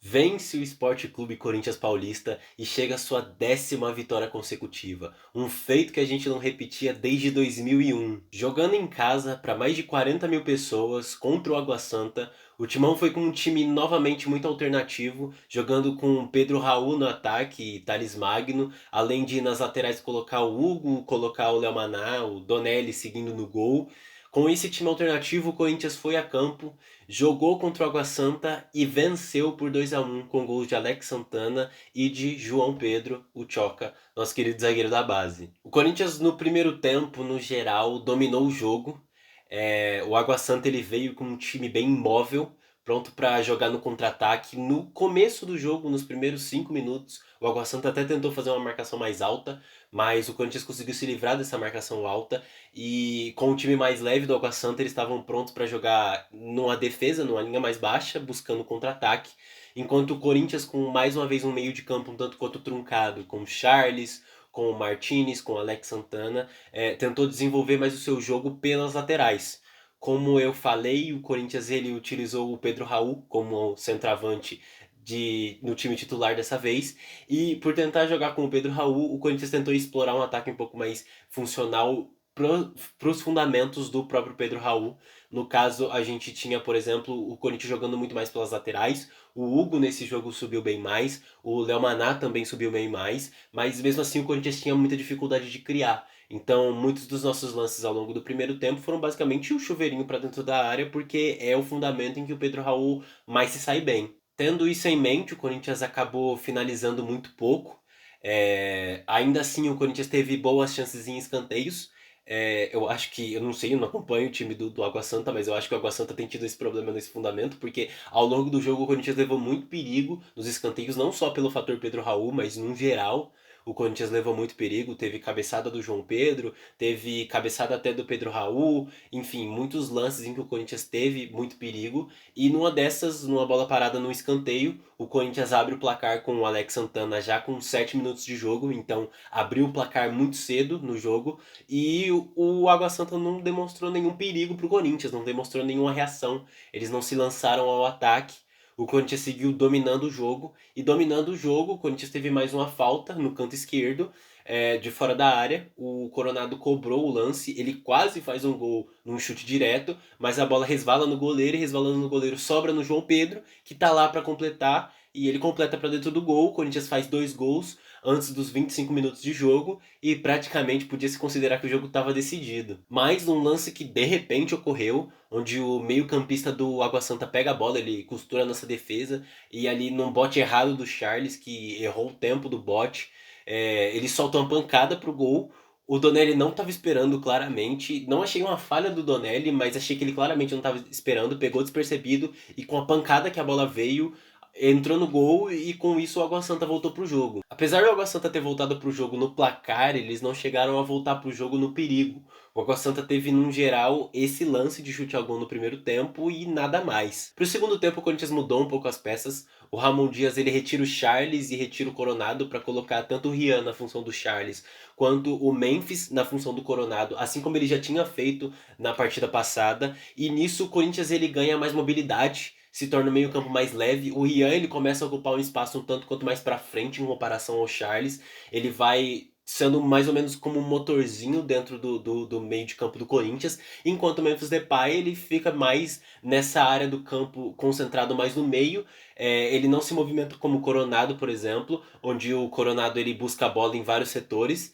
Vence o Sport Clube Corinthians Paulista e chega à sua 10ª vitória consecutiva, um feito que a gente não repetia desde 2001. Jogando em casa para mais de 40 mil pessoas contra o Água Santa, o Timão foi com um time novamente muito alternativo, jogando com Pedro Raul no ataque e Thales Magno, além de nas laterais colocar o Hugo, colocar o Léo Maná, o Donelli seguindo no gol. Com esse time alternativo, o Corinthians foi a campo, jogou contra o Água Santa e venceu por 2-1 com gols de Alex Santana e de João Pedro, o Choca, nosso querido zagueiro da base. O Corinthians no primeiro tempo, no geral, dominou o jogo. O Água Santa ele veio com um time bem imóvel, pronto para jogar no contra-ataque. No começo do jogo, nos primeiros 5 minutos, o Água Santa até tentou fazer uma marcação mais alta, mas o Corinthians conseguiu se livrar dessa marcação alta e com o time mais leve do Água Santa, eles estavam prontos para jogar numa defesa, numa linha mais baixa, buscando contra-ataque, enquanto o Corinthians, com mais uma vez um meio de campo um tanto quanto truncado, com o Charles, com o Martinez, com o Alex Santana, tentou desenvolver mais o seu jogo pelas laterais. Como eu falei, o Corinthians ele utilizou o Pedro Raul como centroavante no time titular dessa vez, e por tentar jogar com o Pedro Raul, o Corinthians tentou explorar um ataque um pouco mais funcional para os fundamentos do próprio Pedro Raul. No caso, a gente tinha, por exemplo, o Corinthians jogando muito mais pelas laterais, o Hugo nesse jogo subiu bem mais, o Léo Maná também subiu bem mais, mas mesmo assim o Corinthians tinha muita dificuldade de criar. Então, muitos dos nossos lances ao longo do primeiro tempo foram basicamente o chuveirinho para dentro da área, porque é o fundamento em que o Pedro Raul mais se sai bem. Tendo isso em mente, o Corinthians acabou finalizando muito pouco. Ainda assim, o Corinthians teve boas chances em escanteios. Eu acho que, eu não sei, eu não acompanho o time do Água Santa, mas eu acho que o Água Santa tem tido esse problema nesse fundamento, porque ao longo do jogo o Corinthians levou muito perigo nos escanteios, não só pelo fator Pedro Raul, mas no geral. O Corinthians levou muito perigo, teve cabeçada do João Pedro, teve cabeçada até do Pedro Raul, enfim, muitos lances em que o Corinthians teve muito perigo. E numa dessas, numa bola parada no escanteio, o Corinthians abre o placar com o Alex Santana já com 7 minutos de jogo, então abriu o placar muito cedo no jogo e o Água Santa não demonstrou nenhum perigo pro Corinthians, não demonstrou nenhuma reação, eles não se lançaram ao ataque. O Corinthians seguiu dominando o jogo, e dominando o jogo, o Corinthians teve mais uma falta no canto esquerdo, de fora da área. O Coronado cobrou o lance, ele quase faz um gol num chute direto, mas a bola resvala no goleiro e resvalando no goleiro sobra no João Pedro, que tá lá para completar, e ele completa para dentro do gol. O Corinthians faz 2 gols antes dos 25 minutos de jogo e praticamente podia se considerar que o jogo estava decidido. Mas num lance que de repente ocorreu, onde o meio-campista do Água Santa pega a bola, ele costura a nossa defesa e ali num bote errado do Charles, que errou o tempo do bote, ele solta uma pancada pro gol. O Donelli não estava esperando claramente. Não achei uma falha do Donelli, mas achei que ele claramente não estava esperando, pegou despercebido e com a pancada que a bola veio, entrou no gol e com isso o Água Santa voltou pro jogo. Apesar do Água Santa ter voltado pro jogo no placar, eles não chegaram a voltar pro jogo no perigo. O Água Santa teve, num geral, esse lance de chute ao gol no primeiro tempo e nada mais. Pro segundo tempo, o Corinthians mudou um pouco as peças. O Ramon Dias ele retira o Charles e retira o Coronado para colocar tanto o Rian na função do Charles quanto o Memphis na função do Coronado, assim como ele já tinha feito na partida passada. E nisso o Corinthians ele ganha mais mobilidade, se torna o meio-campo mais leve. O Rian ele começa a ocupar um espaço um tanto quanto mais para frente em comparação ao Charles. Ele vai sendo mais ou menos como um motorzinho dentro do meio de campo do Corinthians, enquanto o Memphis Depay ele fica mais nessa área do campo, concentrado mais no meio. Ele não se movimenta como o Coronado, por exemplo, onde o Coronado ele busca a bola em vários setores.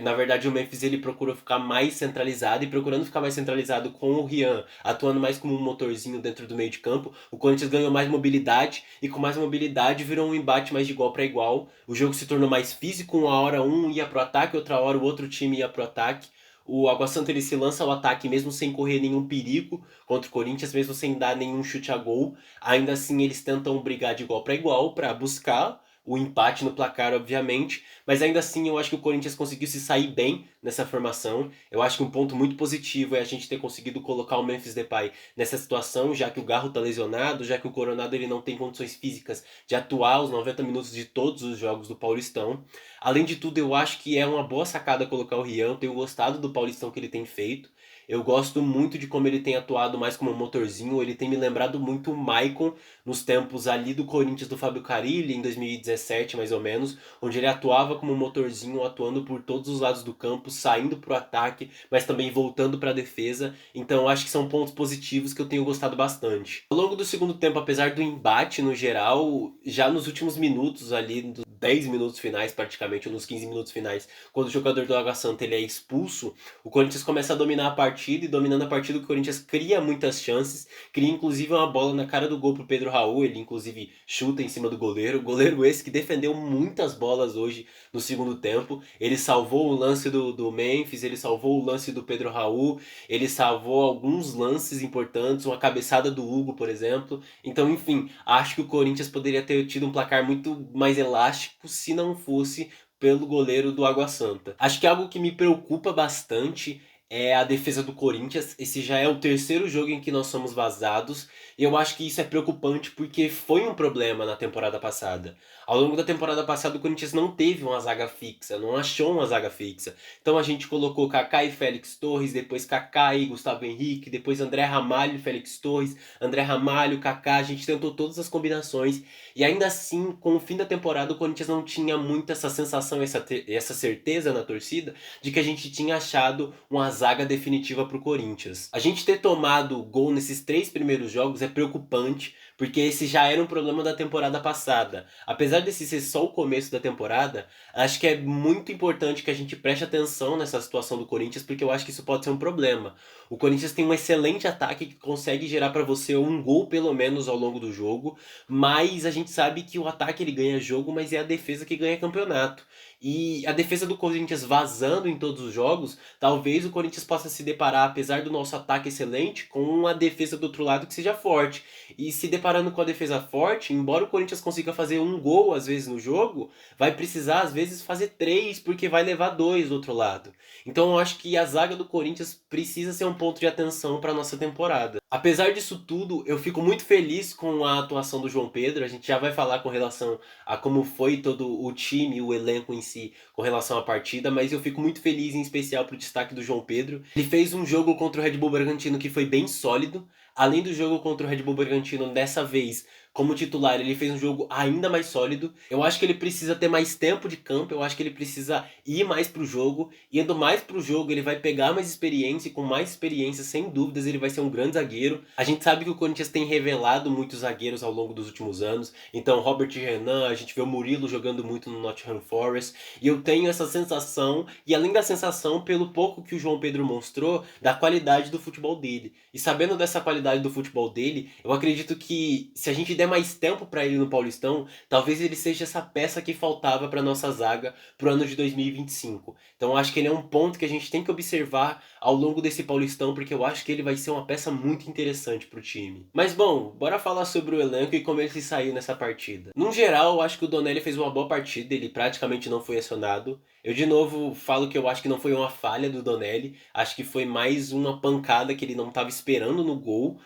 Na verdade, o Memphis ele procura ficar mais centralizado, e procurando ficar mais centralizado com o Rian, atuando mais como um motorzinho dentro do meio de campo, o Corinthians ganhou mais mobilidade, e com mais mobilidade virou um embate mais de igual para igual. O jogo se tornou mais físico, uma hora um ia pro ataque, outra hora o outro time ia pro ataque. O Água Santa ele se lança ao ataque mesmo sem correr nenhum perigo contra o Corinthians, mesmo sem dar nenhum chute a gol. Ainda assim, eles tentam brigar de igual para igual para buscar o empate no placar, obviamente, mas ainda assim eu acho que o Corinthians conseguiu se sair bem nessa formação. Eu acho que um ponto muito positivo é a gente ter conseguido colocar o Memphis Depay nessa situação, já que o Garro tá lesionado, já que o Coronado ele não tem condições físicas de atuar os 90 minutos de todos os jogos do Paulistão. Além de tudo, eu acho que é uma boa sacada colocar o Rian, eu tenho gostado do Paulistão que ele tem feito. Eu gosto muito de como ele tem atuado mais como um motorzinho, ele tem me lembrado muito o Maicon nos tempos ali do Corinthians do Fábio Carille, em 2017 mais ou menos, onde ele atuava como um motorzinho, atuando por todos os lados do campo, saindo pro ataque, mas também voltando pra defesa. Então eu acho que são pontos positivos que eu tenho gostado bastante. Ao longo do segundo tempo, apesar do embate no geral, já nos últimos minutos ali, dos 10 minutos finais praticamente, ou nos 15 minutos finais, quando o jogador do Água Santa ele é expulso, o Corinthians começa a dominar a partida, e dominando a partida o Corinthians cria muitas chances, cria inclusive uma bola na cara do gol pro Pedro Raul, ele inclusive chuta em cima do goleiro esse que defendeu muitas bolas hoje no segundo tempo, ele salvou o lance do Memphis, ele salvou o lance do Pedro Raul, ele salvou alguns lances importantes, uma cabeçada do Hugo, por exemplo. Então, enfim, acho que o Corinthians poderia ter tido um placar muito mais elástico se não fosse pelo goleiro do Água Santa. Acho que algo que me preocupa bastante é a defesa do Corinthians. Esse já é o terceiro jogo em que nós somos vazados, e eu acho que isso é preocupante porque foi um problema na temporada passada. Ao longo da temporada passada, o Corinthians não teve uma zaga fixa, não achou uma zaga fixa. Então a gente colocou Kaká e Félix Torres, depois Kaká e Gustavo Henrique, depois André Ramalho e Félix Torres, André Ramalho, Kaká, a gente tentou todas as combinações, e ainda assim, com o fim da temporada, o Corinthians não tinha muito essa sensação, essa certeza na torcida de que a gente tinha achado uma zaga definitiva pro Corinthians. A gente ter tomado gol nesses 3 primeiros jogos é preocupante, porque esse já era um problema da temporada passada. Apesar desse ser só o começo da temporada, acho que é muito importante que a gente preste atenção nessa situação do Corinthians, porque eu acho que isso pode ser um problema. O Corinthians tem um excelente ataque que consegue gerar pra você um gol pelo menos ao longo do jogo, mas a gente sabe que o ataque ele ganha jogo, mas é a defesa que ganha campeonato. E a defesa do Corinthians vazando em todos os jogos, talvez o Corinthians possa se deparar, apesar do nosso ataque excelente, com uma defesa do outro lado que seja forte. E se deparando com a defesa forte, embora o Corinthians consiga fazer um gol às vezes no jogo, vai precisar às vezes fazer 3, porque vai levar 2 do outro lado. Então eu acho que a zaga do Corinthians precisa ser um ponto de atenção para nossa temporada. Apesar disso tudo, eu fico muito feliz com a atuação do João Pedro. A gente já vai falar com relação a como foi todo o time, o elenco em si, com relação à partida, mas eu fico muito feliz em especial pro destaque do João Pedro. Ele fez um jogo contra o Red Bull Bragantino que foi bem sólido. Além do jogo contra o Red Bull Bragantino, dessa vez, como titular, ele fez um jogo ainda mais sólido. Eu acho que ele precisa ter mais tempo de campo, eu acho que ele precisa ir mais pro jogo. Indo mais pro jogo, ele vai pegar mais experiência, e com mais experiência, sem dúvidas, ele vai ser um grande zagueiro. A gente sabe que o Corinthians tem revelado muitos zagueiros ao longo dos últimos anos. Então, Robert Renan, a gente vê o Murilo jogando muito no Nottingham Forest. E eu tenho essa sensação, e além da sensação, pelo pouco que o João Pedro mostrou, da qualidade do futebol dele. E sabendo dessa qualidade do futebol dele, eu acredito que se a gente der mais tempo pra ele no Paulistão, talvez ele seja essa peça que faltava pra nossa zaga pro ano de 2025. Então eu acho que ele é um ponto que a gente tem que observar ao longo desse Paulistão, porque eu acho que ele vai ser uma peça muito interessante pro time. Mas bom, bora falar sobre o elenco e como ele se saiu nessa partida. Num geral, eu acho que o Donelli fez uma boa partida, ele praticamente não foi acionado. Eu de novo falo que eu acho que não foi uma falha do Donelli, acho que foi mais uma pancada que ele não estava esperando no gol.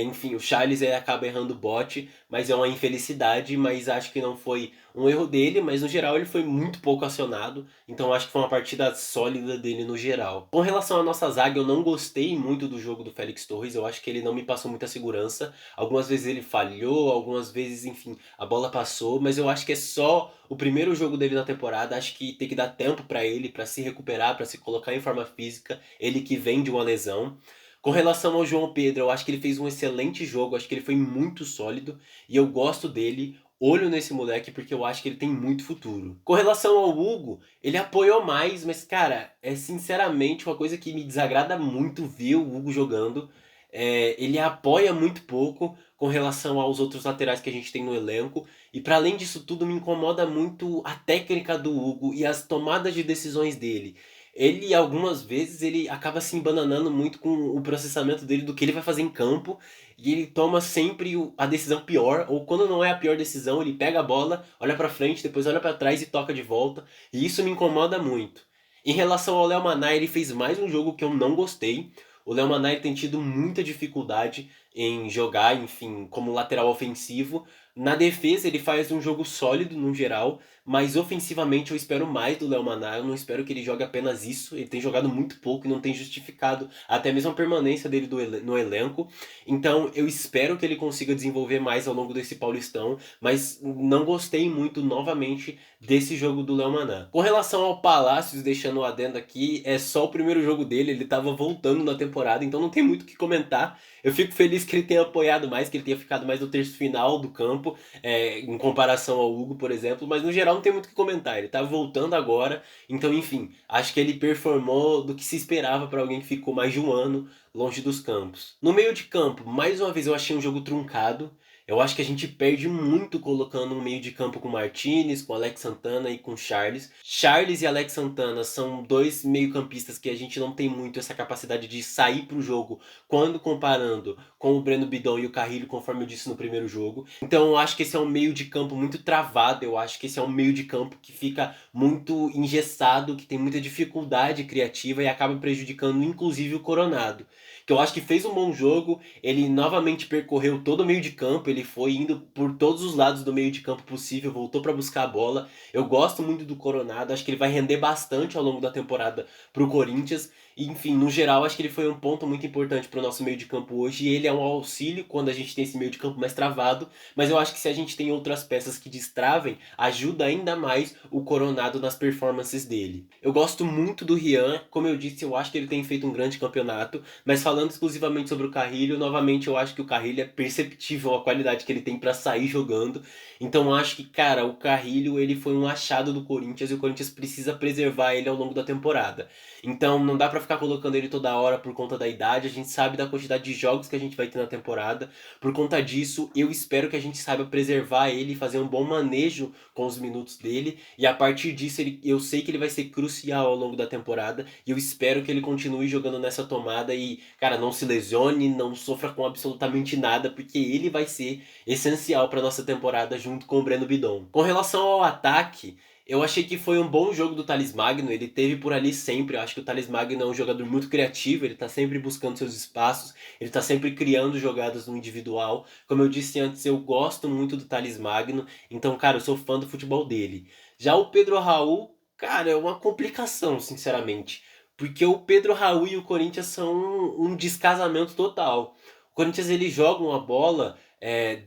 Enfim, o Charles acaba errando o bote, mas é uma infelicidade, mas acho que não foi um erro dele, mas no geral ele foi muito pouco acionado, então acho que foi uma partida sólida dele no geral. Com relação à nossa zaga, eu não gostei muito do jogo do Félix Torres, eu acho que ele não me passou muita segurança, algumas vezes ele falhou, algumas vezes, enfim, a bola passou, mas eu acho que é só o primeiro jogo dele na temporada, acho que tem que dar tempo pra ele, pra se recuperar, pra se colocar em forma física, ele que vem de uma lesão. Com relação ao João Pedro, eu acho que ele fez um excelente jogo, acho que ele foi muito sólido e eu gosto dele. Olho nesse moleque porque eu acho que ele tem muito futuro. Com relação ao Hugo, ele apoiou mais, mas cara, é sinceramente uma coisa que me desagrada muito ver o Hugo jogando. Ele apoia muito pouco com relação aos outros laterais que a gente tem no elenco. E para além disso tudo, me incomoda muito a técnica do Hugo e as tomadas de decisões dele. Ele, algumas vezes, ele acaba se embananando muito com o processamento dele do que ele vai fazer em campo, e ele toma sempre a decisão pior, ou quando não é a pior decisão, ele pega a bola, olha pra frente, depois olha pra trás e toca de volta, e isso me incomoda muito. Em relação ao Léo Maná, ele fez mais um jogo que eu não gostei. O Léo Maná tem tido muita dificuldade em jogar, enfim, como lateral ofensivo, Na defesa, ele faz um jogo sólido no geral, mas ofensivamente eu espero mais do Léo Maná. Eu não espero que ele jogue apenas isso. Ele tem jogado muito pouco e não tem justificado até mesmo a permanência dele no elenco. Então eu espero que ele consiga desenvolver mais ao longo desse Paulistão, mas não gostei muito novamente desse jogo do Léo Maná. Com relação ao Palácios, deixando o adendo aqui, é só o primeiro jogo dele, ele tava voltando na temporada, então não tem muito o que comentar. Eu fico feliz que ele tenha apoiado mais, que ele tenha ficado mais no terço final do campo, em comparação ao Hugo, por exemplo, mas no geral não tem muito o que comentar. Ele tá voltando agora, então enfim, acho que ele performou do que se esperava para alguém que ficou mais de um ano longe dos campos. No meio de campo, mais uma vez eu achei um jogo truncado. Eu acho que a gente perde muito colocando um meio de campo com Martinez, com Alex Santana e com Charles. Charles e Alex Santana são dois meio-campistas que a gente não tem muito essa capacidade de sair pro jogo quando comparando com o Breno Bidon e o Carrilho, conforme eu disse no primeiro jogo. Então eu acho que esse é um meio de campo muito travado, eu acho que esse é um meio de campo que fica muito engessado, que tem muita dificuldade criativa e acaba prejudicando inclusive o Coronado. Que eu acho que fez um bom jogo, ele novamente percorreu todo o meio de campo, ele foi indo por todos os lados do meio de campo possível, voltou para buscar a bola. Eu gosto muito do Coronado, acho que ele vai render bastante ao longo da temporada pro Corinthians. E, enfim, no geral, acho que ele foi um ponto muito importante para o nosso meio de campo hoje. E ele é um auxílio quando a gente tem esse meio de campo mais travado. Mas eu acho que se a gente tem outras peças que destravem, ajuda ainda mais o Coronado nas performances dele. Eu gosto muito do Rian, como eu disse, eu acho que ele tem feito um grande campeonato. Mas falando exclusivamente sobre o Carrilho, novamente eu acho que o Carrilho é perceptível a qualidade que ele tem para sair jogando. Então eu acho que, cara, o Carrilho ele foi um achado do Corinthians e o Corinthians precisa preservar ele ao longo da temporada. Então não dá pra ficar colocando ele toda hora por conta da idade, a gente sabe da quantidade de jogos que a gente vai ter na temporada. Por conta disso, eu espero que a gente saiba preservar ele e fazer um bom manejo com os minutos dele. E a partir disso, eu sei que ele vai ser crucial ao longo da temporada. E eu espero que ele continue jogando nessa tomada e, cara, não se lesione, não sofra com absolutamente nada, porque ele vai ser essencial pra nossa temporada junto com o Breno Bidon. Com relação ao ataque, eu achei que foi um bom jogo do Thales Magno, ele teve por ali sempre. Eu acho que o Thales Magno é um jogador muito criativo, ele tá sempre buscando seus espaços, ele tá sempre criando jogadas no individual. Como eu disse antes, eu gosto muito do Thales Magno, então, cara, eu sou fã do futebol dele. Já o Pedro Raul, cara, é uma complicação, sinceramente, porque o Pedro Raul e o Corinthians são um descasamento total. O Corinthians ele joga uma bola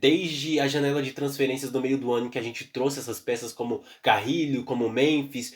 desde a janela de transferências do meio do ano que a gente trouxe essas peças como Carrilho, como Memphis,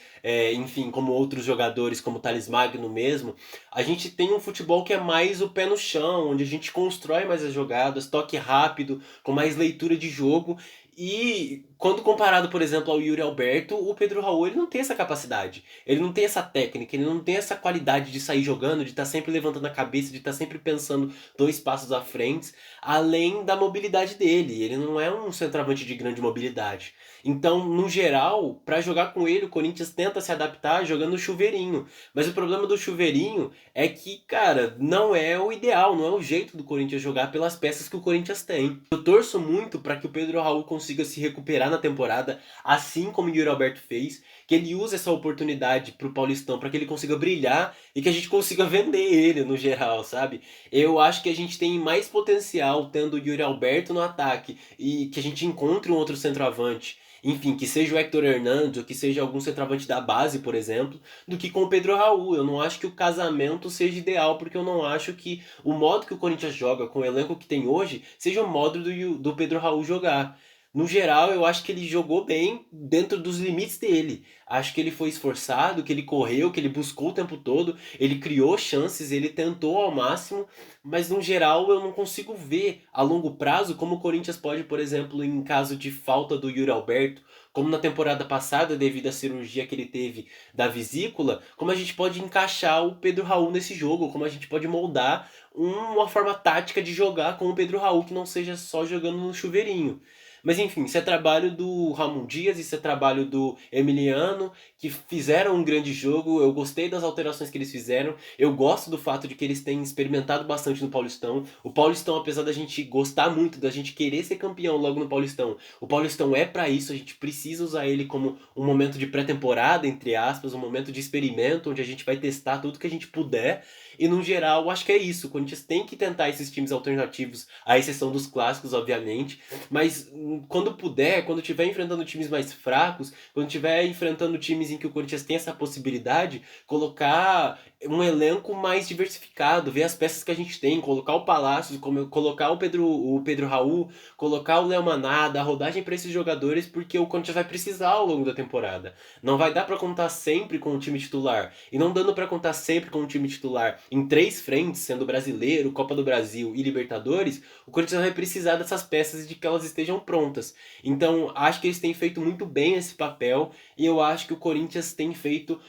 enfim, como outros jogadores, como Thales Magno mesmo, a gente tem um futebol que é mais o pé no chão, onde a gente constrói mais as jogadas, toque rápido, com mais leitura de jogo. E quando comparado, por exemplo, ao Yuri Alberto, o Pedro Raul ele não tem essa capacidade. Ele não tem essa técnica, ele não tem essa qualidade de sair jogando, de estar sempre levantando a cabeça, de estar sempre pensando dois passos à frente, além da mobilidade dele. Ele não é um centroavante de grande mobilidade. Então, no geral, para jogar com ele, o Corinthians tenta se adaptar jogando o chuveirinho. Mas o problema do chuveirinho é que, cara, não é o ideal, não é o jeito do Corinthians jogar pelas peças que o Corinthians tem. Eu torço muito para que o Pedro Raul consiga se recuperar na temporada, assim como o Yuri Alberto fez, que ele use essa oportunidade pro Paulistão para que ele consiga brilhar e que a gente consiga vender ele no geral, sabe? Eu acho que a gente tem mais potencial tendo o Yuri Alberto no ataque e que a gente encontre um outro centroavante. Enfim, que seja o Hector Hernandes ou que seja algum centroavante da base, por exemplo, do que com o Pedro Raul. Eu não acho que o casamento seja ideal, porque eu não acho que o modo que o Corinthians joga com o elenco que tem hoje seja o modo do Pedro Raul jogar. No geral, eu acho que ele jogou bem dentro dos limites dele. Acho que ele foi esforçado, que ele correu, que ele buscou o tempo todo, ele criou chances, ele tentou ao máximo, mas no geral eu não consigo ver a longo prazo como o Corinthians pode, por exemplo, em caso de falta do Yuri Alberto, como na temporada passada, devido à cirurgia que ele teve da vesícula, como a gente pode encaixar o Pedro Raul nesse jogo, como a gente pode moldar uma forma tática de jogar com o Pedro Raul que não seja só jogando no chuveirinho. Mas enfim, isso é trabalho do Ramon Dias, isso é trabalho do Emiliano, que fizeram um grande jogo. Eu gostei das alterações que eles fizeram. Eu gosto do fato de que eles têm experimentado bastante no Paulistão. O Paulistão, apesar da gente gostar muito, da gente querer ser campeão logo no Paulistão, o Paulistão é pra isso. A gente precisa usar ele como um momento de pré-temporada, entre aspas, um momento de experimento, onde a gente vai testar tudo que a gente puder. E no geral, acho que é isso. O Corinthians tem que tentar esses times alternativos, à exceção dos clássicos, obviamente. Mas quando puder, quando estiver enfrentando times mais fracos, quando estiver enfrentando times em que o Corinthians tem essa possibilidade, colocar um elenco mais diversificado, ver as peças que a gente tem, colocar o Palácios, colocar o Pedro Raul, colocar o Léo Maná, dar rodagem para esses jogadores, porque o Corinthians vai precisar ao longo da temporada. Não vai dar para contar sempre com o time titular. E não dando para contar sempre com o time titular em três frentes, sendo Brasileiro, Copa do Brasil e Libertadores, o Corinthians vai precisar dessas peças e de que elas estejam prontas. Então, acho que eles têm feito muito bem esse papel e eu acho que o Corinthians tem feito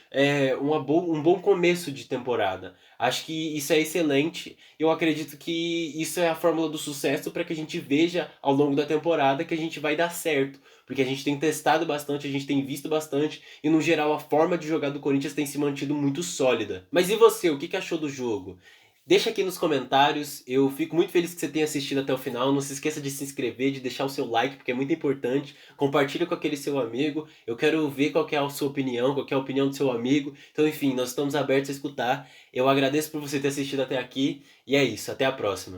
um bom começo de temporada. Acho que isso é excelente. Eu acredito que isso é a fórmula do sucesso para que a gente veja ao longo da temporada que a gente vai dar certo. Porque a gente tem testado bastante, a gente tem visto bastante e no geral a forma de jogar do Corinthians tem se mantido muito sólida. Mas e você, o que achou do jogo? Deixa aqui nos comentários, eu fico muito feliz que você tenha assistido até o final. Não se esqueça de se inscrever, de deixar o seu like, porque é muito importante. Compartilha com aquele seu amigo. Eu quero ver qual que é a sua opinião, qual que é a opinião do seu amigo. Então, enfim, nós estamos abertos a escutar. Eu agradeço por você ter assistido até aqui. E é isso, até a próxima.